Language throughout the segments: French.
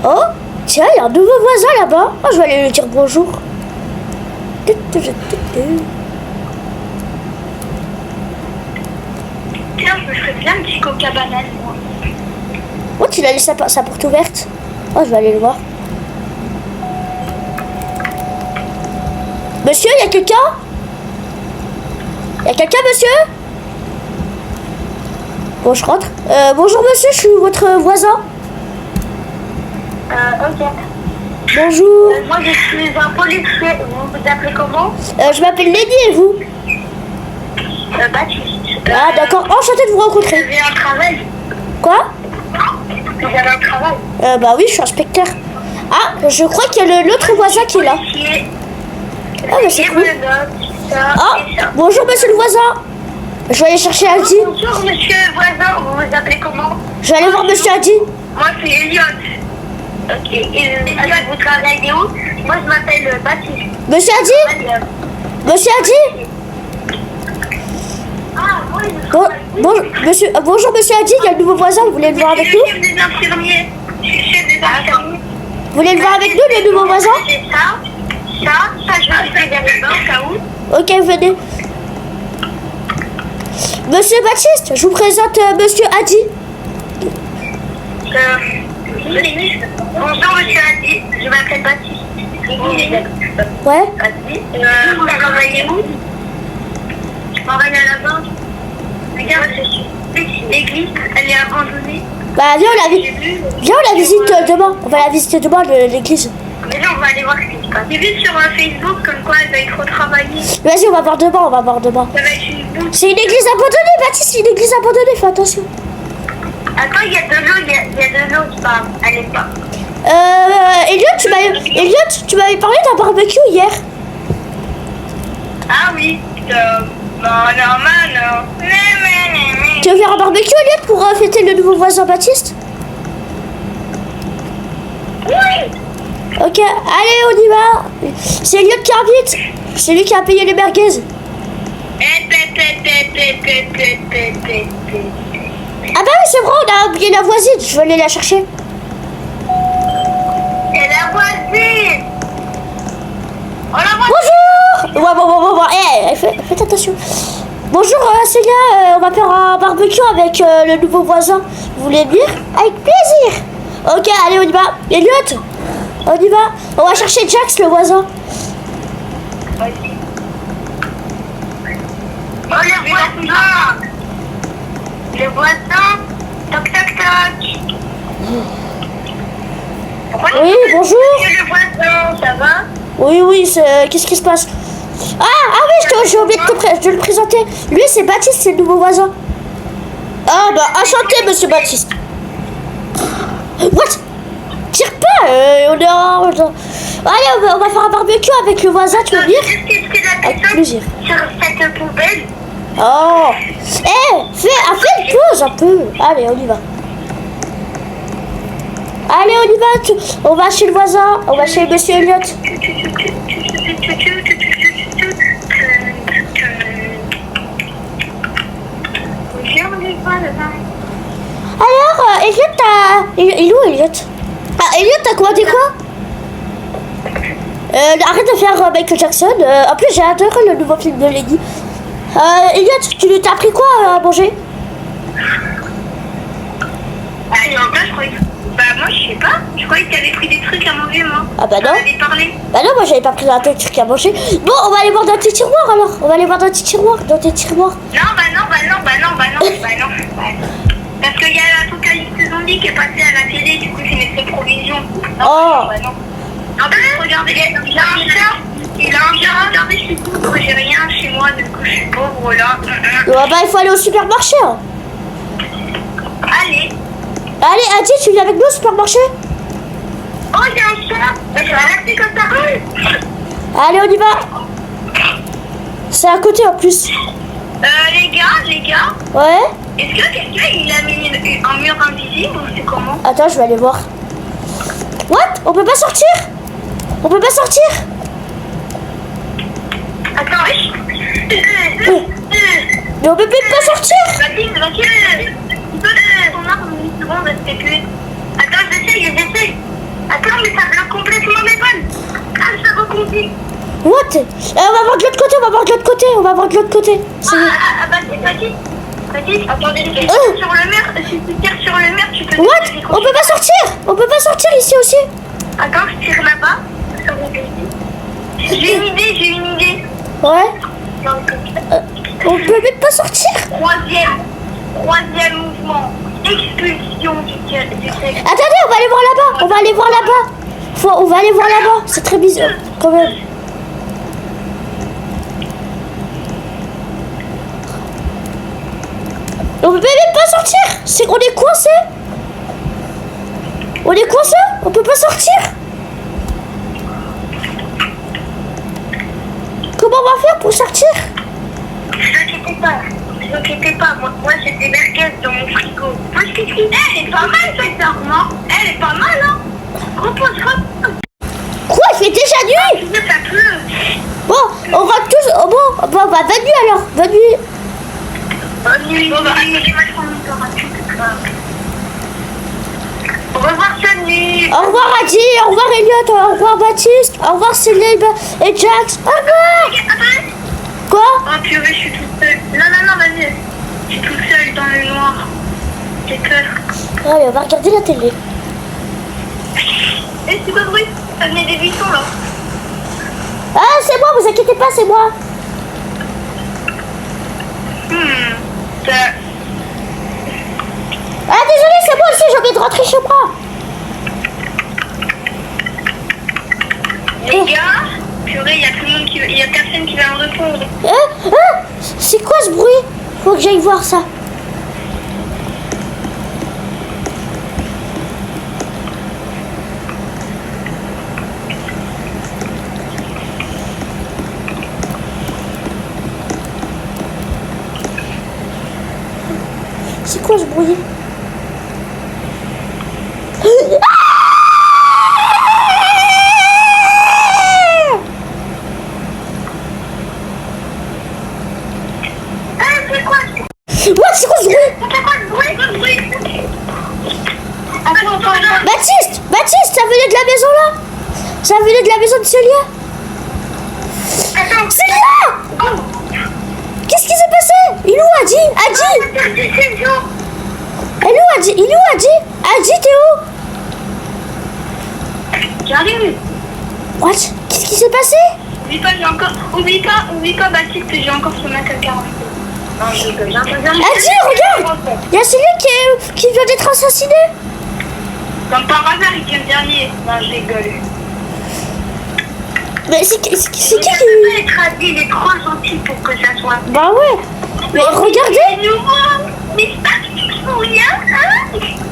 Oh, tiens, il y a un nouveau voisin là-bas. Oh, je vais aller lui dire bonjour. Tiens, je me ferais bien un petit coca banane, moi. Oh, il a laissé sa porte ouverte. Oh, je vais aller le voir. Monsieur, il y a quelqu'un? Il y a quelqu'un, monsieur? Bon, je rentre. Bonjour, monsieur, je suis votre voisin. Ok. Bonjour. Moi, je suis un policier. Vous vous appelez comment? Je m'appelle Lady et vous? Baptiste. Ah, d'accord. Enchanté de vous Vous rencontrer. avez un travail? Quoi? Vous avez un travail? Bah oui, je suis inspecteur. Ah, je crois qu'il y a l'autre voisin qui est là. Policier. Ah, bah c'est Et cool. me note ça Ah, et ça. bonjour, monsieur le voisin. Je vais aller chercher Adi. Bonjour, monsieur le voisin. Vous vous appelez comment? Je vais aller voir monsieur Adi. Moi, c'est Elliot. Ok. Et Elliot, vous travaillez où? Moi, je m'appelle Baptiste. Monsieur Adi? Monsieur Adi? Ah, oui, Bonjour, monsieur Adi, il y a le nouveau voisin, vous voulez le voir avec nous? Je suis chef des infirmiers. Je suis chef des infirmiers. Vous voulez le voir avec nous, le nouveau voisin? C'est ça, je vais laisser derrière le au cas où. Ok, venez. Monsieur Baptiste, je vous présente monsieur Adi. Bonjour, monsieur Adi. Je m'appelle Baptiste. Ouais. Adi. Vous travaillez où? Je travaille à la banque. Regarde, l'église, elle est abandonnée. Bah viens, on la visite demain. On va la visiter demain, l'église. Mais là, on va aller voir ce qui se passe. J'ai vu sur Facebook comme quoi elle va être retravaillée. Vas-y, on va voir demain, Ça va être une boue. C'est une église abandonnée, Baptiste, c'est une église abandonnée, fais attention. Attends, il y a de l'eau, il y a de l'eau qui parle. Elle est pas. Elliot, tu m'avais parlé d'un barbecue hier. Ah oui, normal. Tu veux faire un barbecue, Elliot, pour fêter le nouveau voisin Baptiste? Oui. Ok, allez, on y va. C'est Elliot qui invite. C'est lui qui a payé les merguez. Ah bah oui, c'est vrai, on a oublié la voisine. Je vais aller la chercher. C'est la voisine. Oh la voisine. Bonjour. Ouais. Faites attention. Bonjour, Célia. On va faire un barbecue avec le nouveau voisin. Vous voulez venir? Avec plaisir. Ok, allez, on y va. Elliot, on y va. On va chercher Jax, le voisin. Oh le voisin. Le voisin. Toc toc toc. Oui, bonjour. Monsieur le voisin, ça va? Oui, qu'est-ce qui se passe? Ah oui, j'ai oublié de le présenter. Lui, c'est Baptiste, c'est le nouveau voisin. Ah bah, enchanté, monsieur Baptiste. What? Tire pas, on est en... Allez, on va faire un barbecue avec le voisin, tu veux venir? Avec plaisir. Sur cette poubelle. Oh. Fais une pause un peu. Allez, on y va. Allez, on y va. On va chez le voisin. On va chez monsieur Elliot. Alors, Elliot, il est où, Elliot? Ah, Elliot, t'as commandé quoi? Arrête de faire Michael Jackson. En plus, j'ai adoré le nouveau film de Lady. Elliot, tu t'as pris quoi à manger? Je croyais... Bah moi je sais pas, je croyais que t'avais pris des trucs à manger moi. Ah bah non. On avait parlé. Bah non, moi j'avais pas pris un truc à manger. Bon, on va aller voir dans tes tiroirs alors. On va aller voir dans tes tiroirs, Non. Parce qu'il y a l'Apocalypse Zombie qui est passé à la télé, du coup c'est mes seules provisions. Oh. Non, regardez, il a un chat, regardez, je suis pauvre, j'ai rien chez moi, du coup je suis pauvre là. Bah il faut aller au supermarché. Hein. Allez. Allez, Adi, tu viens avec nous au supermarché? Oh, il y a un chat. Bah, je vais rester comme ça. Allez, on y va. C'est à côté en plus. Les gars. Ouais. Est-ce que quelqu'un il a mis un mur invisible ou c'est comment? Attends, je vais aller voir. What? On peut pas sortir? On peut pas sortir? Attends, Mais on peut peut-être pas sortir? Vas-y, ton arme une seconde, s'il te plaît. Attends, j'essaye. What? On va voir de l'autre côté, on va voir de l'autre côté, on va voir de l'autre côté. Baptiste, attendez, si tu tires sur le mur, si tu tires sur le mur, tu peux... What? On peut pas sortir! On peut pas sortir ici aussi! Attends, je tire là-bas. J'ai une idée. Ouais. On peut même pas sortir! Troisième mouvement. Expulsion du texte. Attendez, on va aller voir là-bas! On va aller voir là-bas! On va aller voir là-bas! C'est très bizarre, quand même. On peut même pas sortir! On est coincé! On peut pas sortir! Comment on va faire pour sortir? Ne vous inquiétez pas, moi j'ai des merguez dans mon frigo. Elle est pas mal cette arme, elle est pas mal, hein. Repose. Quoi? Il fait déjà nuit! Ça pleut. Bon, on rentre tous... Oh bon, bah, bonne nuit alors! Bonne nuit! Bonne nuit. Bon, bah, au revoir, Sony. Au revoir Adi, au revoir Elliot, au revoir Baptiste, au revoir Célène et Jax. Au revoir! Quoi? Oh purée, je suis toute seule. Non, vas-y. Je suis toute seule dans le noir. J'ai peur. Allez, on va regarder la télé. Et c'est pas de bruit. Ça venait des buissons là. Ah, c'est moi, vous inquiétez pas, c'est moi. Ah, désolé, c'est moi aussi, j'ai oublié de rentrer chez moi. Les gars, purée, il y a personne qui va me répondre. C'est quoi ce bruit? Faut que j'aille voir ça. C'est quoi ce bruit? C'est quoi C'est quoi ce bruit? C'est quoi ce bruit? Attends. Baptiste, ça venait de la maison là? Ça venait de la maison de Célia? Attends. Célia! Qu'est-ce qui s'est passé? Il est où Adi? Elle est où Adi? Adi, t'es où? J'arrive. What? Qu'est-ce qui s'est passé? Oublie pas, Baptiste, j'ai encore son mac à 40. Non, je rigole. Adi, regarde! Il y a Célia qui vient d'être assassinée. Comme par hasard, il vient le dernier. Non, je rigole. Mais c'est qui Il peut être Adi, il est trop gentil pour que ça soit. Bah ouais. Mais regardez. C'est nouveau. Mais c'est pas du tout rien, hein?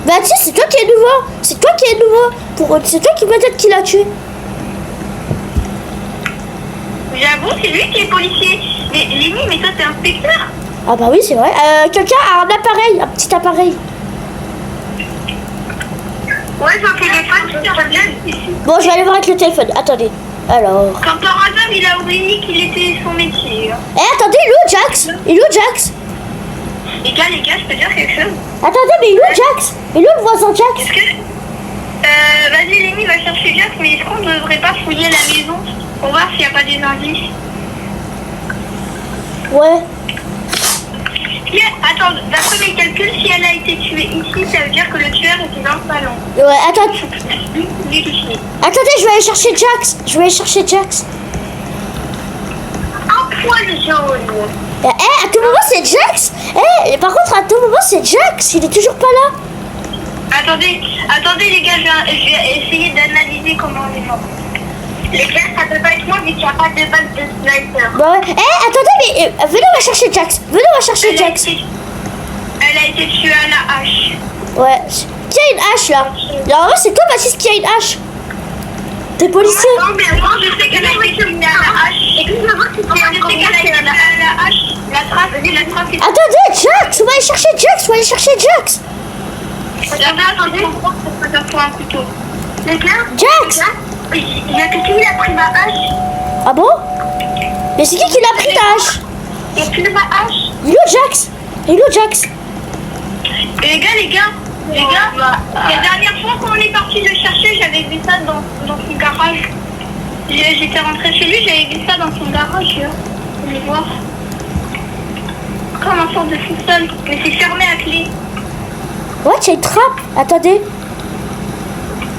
Baptiste, c'est toi qui es nouveau. C'est toi qui peut-être qui l'a tué. J'avoue, c'est lui qui est policier. Mais Lémi, mais toi, t'es inspecteur. Ah bah oui, c'est vrai. Quelqu'un a un appareil, un petit appareil. Ouais, j'ai un téléphone, je te regarde ici. Bon, je vais aller voir avec le téléphone. Attendez. Alors. Comme par hasard, il a oublié qu'il était son métier. Attendez, il est où Jax? Les gars, je peux dire quelque chose? Attendez, mais il est où Jax? Il est où le voisin Jax? Est-ce que... vas-y, Lémi va chercher Jax, mais est-ce qu'on ne devrait pas fouiller la maison pour voir s'il n'y a pas des indices? Ouais. Attends, d'après mes calculs, si elle a été tuée ici, ça veut dire que le tueur était dans le salon. Ouais, attendez, je vais aller chercher Jax. Un poil jaune. À tout moment c'est Jax. Par contre, à tout moment c'est Jax. Il est toujours pas là. Attendez les gars, je vais essayer d'analyser comment on est mort. Les gars, ça peut pas être moi vu qu'il n'y a pas de balle de sniper. Bah ouais. Attendez, mais venez, on va chercher Jax. Elle a été tuée à la hache. Ouais. Qui a une hache là? Normalement, c'est toi, Baptiste, qui a une hache. T'es policier. Non, mais moi, je sais qu'elle a été tuée à la hache. Et puis, je sais qu'elle a été tuée à la hache. La trace est... Attendez, Jax, on va aller chercher Jax. Attendez, ça prend un couteau. Les gars, Jax. il y a quelqu'un qui a pris ma hache. Ah bon? Mais c'est qui l'a pris ta hache? Il a pris ma hache. Il est où Jax? Et les gars, la dernière fois qu'on est parti le chercher, j'avais vu ça dans son garage. J'étais rentrée chez lui, j'avais vu ça dans son garage. Je vais voir. Comme un sorte de sous-sol. Mais c'est fermé à clé. Ouais, il y a une trappe. Attendez.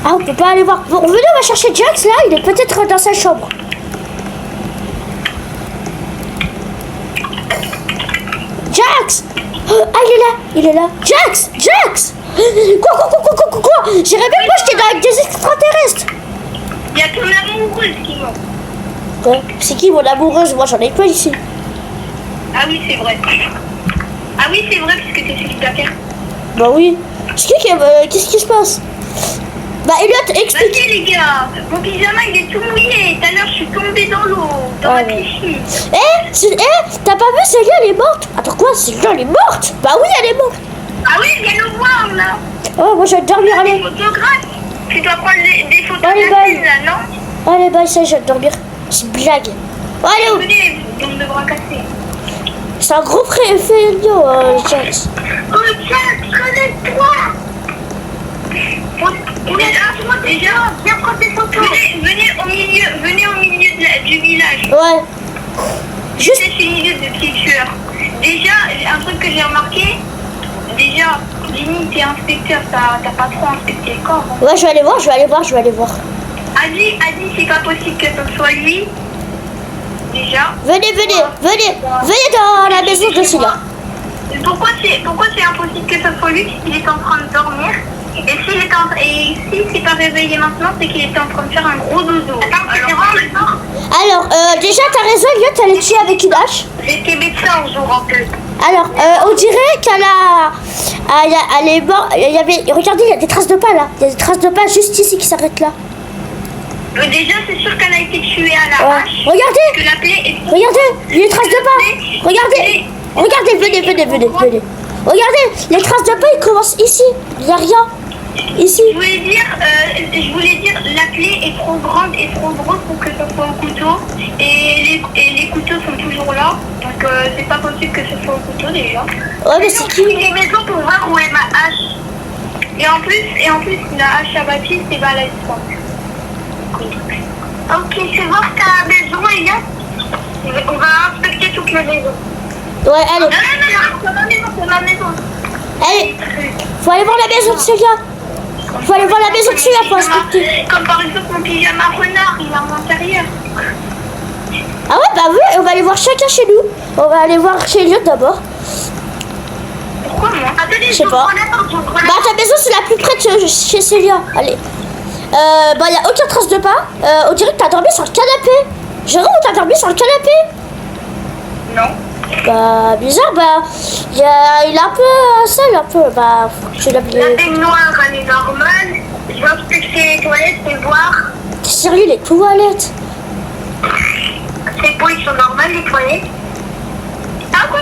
Ah, on peut pas aller voir. Bon, venez, on va chercher Jax là. Il est peut-être dans sa chambre. Jax! Oh, ah, il est là. Jax! Jax! Quoi? J'irais même pas, j'étais avec des extraterrestres. Il y a ton amoureuse qui ment. Ouais, c'est qui mon amoureuse? Moi, j'en ai pas ici. Ah oui, c'est vrai. Ah oui, c'est vrai, puisque t'es célibataire. Bah oui. Qu'est-ce qui se passe? Bah, Elliot, explique. Vas-y les gars, mon pyjama il est tout mouillé. Tout à l'heure je suis tombée dans l'eau, dans la piscine. T'as pas vu, Célia, elle est morte? Attends, quoi? Célia, elle est morte? Bah oui, elle est morte. Ah oui, viens nous voir là. Oh, moi, je vais dormir, Des allez. photographes. Tu dois prendre des photos Allez, de la bye. scène là, non? Allez, bye, ça, je vais dormir. C'est une blague. Oh, allez, oh. Venez, on devra casser. C'est un gros préfet, Jax. Oh Jack, connais-toi. On est là, déjà, viens prendre des photos. Venez au milieu du village. Ouais. Juste. C'est une idée de petits tueurs. Déjà, un truc que j'ai remarqué, déjà, Jenny, t'es inspecteur, t'as pas trop inspecté le corps. Hein. Ouais, je vais aller voir. Adi, c'est pas possible que ce soit lui. Déjà. Venez dans la maison de Célia. Pourquoi c'est impossible que ce soit lui s'il est en train de dormir? Et s'il s'est pas réveillé maintenant, c'est qu'il était en train de faire un gros dodo. Alors, déjà, t'as raison, Elliot, elle est tuée avec une hache. J'étais médecin un jour en plus. Alors, on dirait elle est morte. Regardez, il y a des traces de pas là. Il y a des traces de pas juste ici qui s'arrêtent là. Déjà, c'est sûr qu'elle a été tuée à la hache. Regardez, Que la plaie est... regardez, il y a des traces de pas. Regardez, venez. Regardez, les traces de pas, ils commencent ici. Il n'y a rien. Ici. Je voulais dire, la plaie est trop grande et trop grosse pour que ce soit au couteau. Et les couteaux sont toujours là. Donc, c'est pas possible que ce soit au couteau déjà. Ouais, mais c'est qui? Les maisons pour voir où est ma hache. Et en plus, la hache à Baptiste, c'est balèze. Ok, c'est voir ta maison, les gars. On va inspecter toute la maison. Ouais, allez. Non, c'est ma maison. Allez, faut aller voir la maison de Célia. Faut inspecter. Comme par exemple mon pyjama renard, il est à l'intérieur. Ah ouais, bah oui, on va aller voir chacun chez nous. On va aller voir chez Elliot d'abord. Pourquoi moi? Attendez, Je sais pas. Bah ta maison c'est la plus près de chez Célia. Allez. Bah y a aucune trace de pas. On dirait que t'as dormi sur le canapé. Jérôme, t'as dormi sur le canapé? Non. Bah bizarre, bah il est un peu seul, un peu. Bah faut que tu l'aies. La baignoire elle est normale. Je vais inspecter les toilettes et voir. T'es sérieux, les toilettes? Ces pots ils sont normales les toilettes. Ah quoi?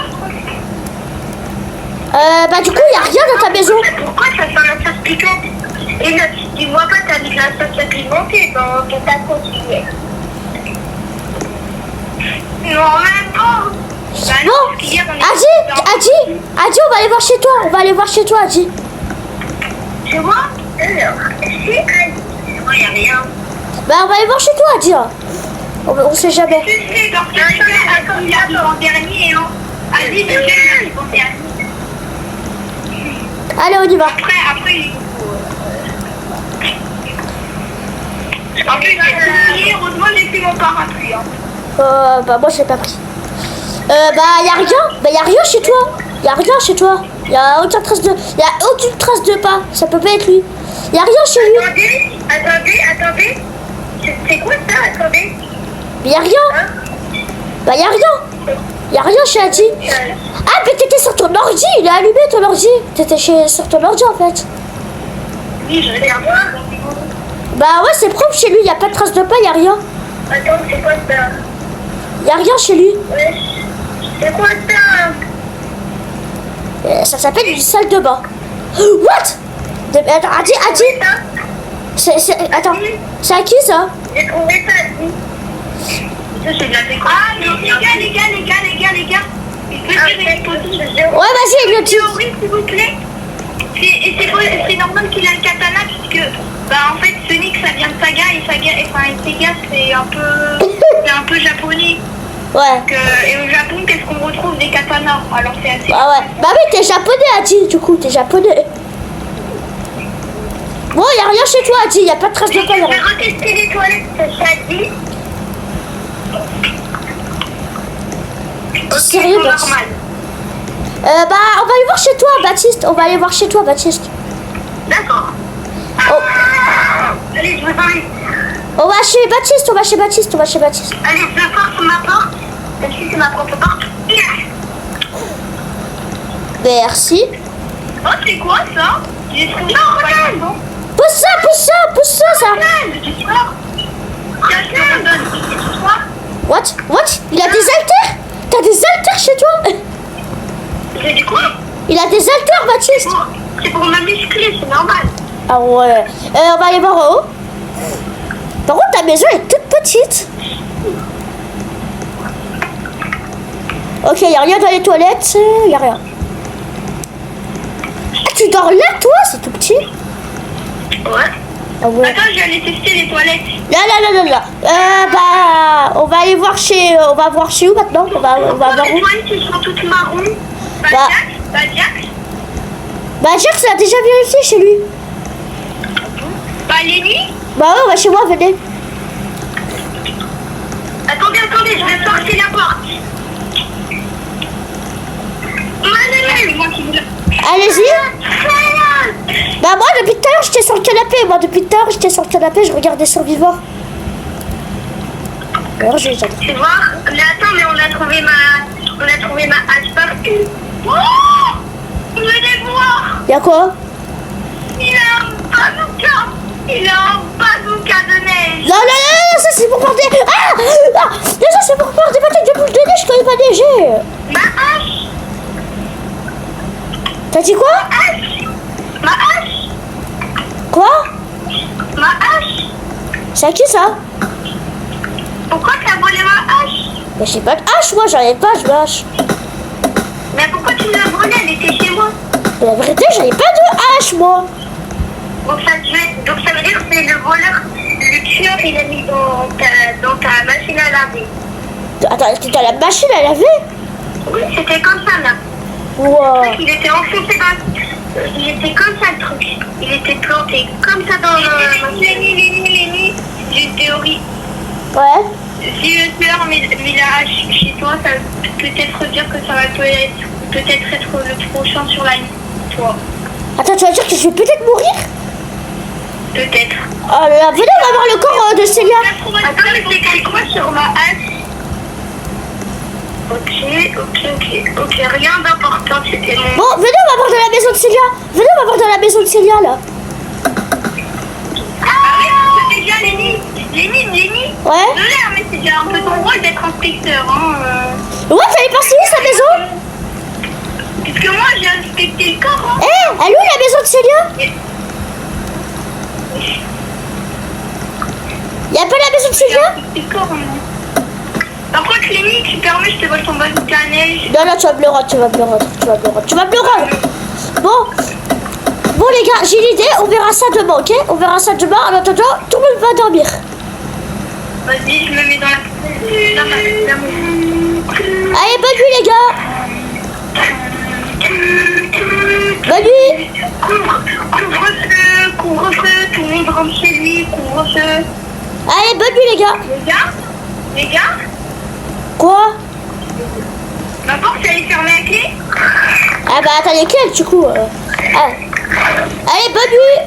Bah du coup y a rien dans ta maison. Pourquoi ça sent la sauce piquante? Et là, tu vois pas, t'as mis de la sauce pimentée dans ton taco hier. Non, même pas. Bon, Adi, on va aller voir chez toi. Adi. Tu vois? Alors, c'est Adi. Il n'y a rien. Bah on va aller voir chez toi, Adi. On sait jamais. C'est parce que il a mis en dernier, hein. Adi, déjà, il a en dernier. Allez, on y va. Après, il en plus, heureusement, j'ai pris mon parapluie. Hein. Bah moi j'ai pas pris. Bah y a rien chez toi. Y a aucune trace de pas. Ça peut pas être lui. Y a rien chez lui. Attendez. C'est quoi ça? Attendez. Mais y a rien. Hein? Bah y a rien chez Adi. Ah mais t'étais sur ton ordi. Il est allumé ton ordi. T'étais sur ton ordi en fait. Oui, je vais voir. Bah ouais c'est propre chez lui. Y a pas de trace de pas. Y a rien. Attends, c'est quoi ça? Y a rien chez lui. Ouais. C'est quoi ça? Ça s'appelle une salle de bain. What? Attends, Adi. Attends, c'est à qui ça? J'ai trouvé ça, Adi. Ça, c'est de la déco. Ah, mais les gars. Il peut dire une petite. Ouais, vas-y, Elliot. Théorie, s'il vous plaît. C'est normal qu'il a le katana, puisque, bah, en fait, Sonic, ça vient de Saga, et Saga, enfin, Sega, c'est un peu japonais. Ouais. Et au Japon, qu'est-ce qu'on retrouve? Des katanas. Alors c'est assez... Ah ouais. Bah oui, t'es japonais, Adi, du coup, t'es japonais. Bon, y a rien chez toi, Adi, y a pas de trace de Je caméra. vais retester les toilettes, ça dit. Sérieux, c'est Baptiste? normal. Bah, on va aller voir chez toi, Baptiste. On va aller voir chez toi, Baptiste. D'accord. Oh. Allez, je vais parler. On va chez Baptiste, on va chez Baptiste, on va chez Baptiste. Allez, je force ma porte. Celle-ci, c'est ma propre porte. Merci. Oh, c'est quoi ça? J'ai trouvé ça. Regarde. Pousse ça, pousse ça, pousse ça, ça. Du sport. Tiens, je te redonne. C'est du sport. What? What? Il a des haltères? T'as des haltères chez toi? J'ai dit quoi? Il a des haltères, Baptiste. C'est pour me muscler, c'est normal. Ah ouais. On va aller voir en haut. Par contre, ta maison est toute petite. Ok, y a rien dans les toilettes. Y a rien. Ah, tu dors là, toi? C'est tout petit. Ouais. Ah ouais. Attends, je vais aller tester les toilettes. Là. Bah, on va aller voir chez... on va voir chez où maintenant? On va voir Les où? toilettes, elles sont toutes marron. Bah. Bah, Jax l'a déjà vérifié chez lui. Bah, Lenny. Bah ouais, on va chez moi, venez. Attendez, je vais forcer la porte. Allez-y. Bah moi, depuis tout à l'heure, j'étais sur le canapé. Je regardais Survivor. Alors, j'ai... Tu vois? Mais attends, mais on a trouvé ma hache partout. Oh! Venez voir! Y'a quoi? Il a un bazooka! Il a un bazooka de neige! Non, ça c'est pour porter... Ah, ça c'est pour porter des batailles de boules de neige quand il va neiger. Ma hache! T'as dit quoi? Ma hache! Quoi? Ma hache! C'est à qui ça? Pourquoi t'as volé ma hache? Mais j'ai pas de hache, moi, j'en ai pas, je hache. Mais pourquoi tu l'as volée? Elle était chez moi. Mais la vérité, j'avais pas de hache, moi. Donc ça veut dire que c'est le voleur, le tueur, il a mis dans ta machine à laver. Attends, est-ce que t'as la machine à laver? Oui, c'était comme ça là. Wow. Il était enfoncé dans... Il était comme ça le truc. Il était planté comme ça dans la machine. Lenny, j'ai une théorie. Ouais. Si le tueur met la hache chez toi, ça veut peut-être dire que ça va peut-être être le prochain sur la liste, toi. Attends, tu vas dire que je vais peut-être mourir? Peut-être. Oh là là, venez, on va voir le corps de Célia. Attends, mais c'est écrit quoi sur ma hache? Ok, rien d'important, c'était mon... Bon, venez, on va voir dans la maison de Célia. Là. Ah oui, c'est déjà Lenny. Ouais. Désolé, mais c'est déjà un peu ton rôle d'être inspecteur, hein. Ouais, t'allais passer où sa maison? Puisque moi, j'ai inspecté le corps, hein. Eh, elle est où la maison de Célia? Y'a pas la maison de Célia? J'ai inspecté le corps, hein. Par contre, Lenny, tu permets, je te vole ton bazooka à neige. Non, tu vas me le rendre. Bon, les gars, j'ai une idée, on verra ça demain, ok? En attendant, tout le monde va dormir. Vas-y, je me mets dans la Allez, bonne nuit, les gars. Bonne nuit. Couvre-feu, tout le monde rentre chez lui, couvre-feu. Allez, bonne nuit, les gars. Les gars, Quoi? ma porte, elle est fermée à clé. Ah bah, t'as les clés, du coup. Allez, bonne nuit.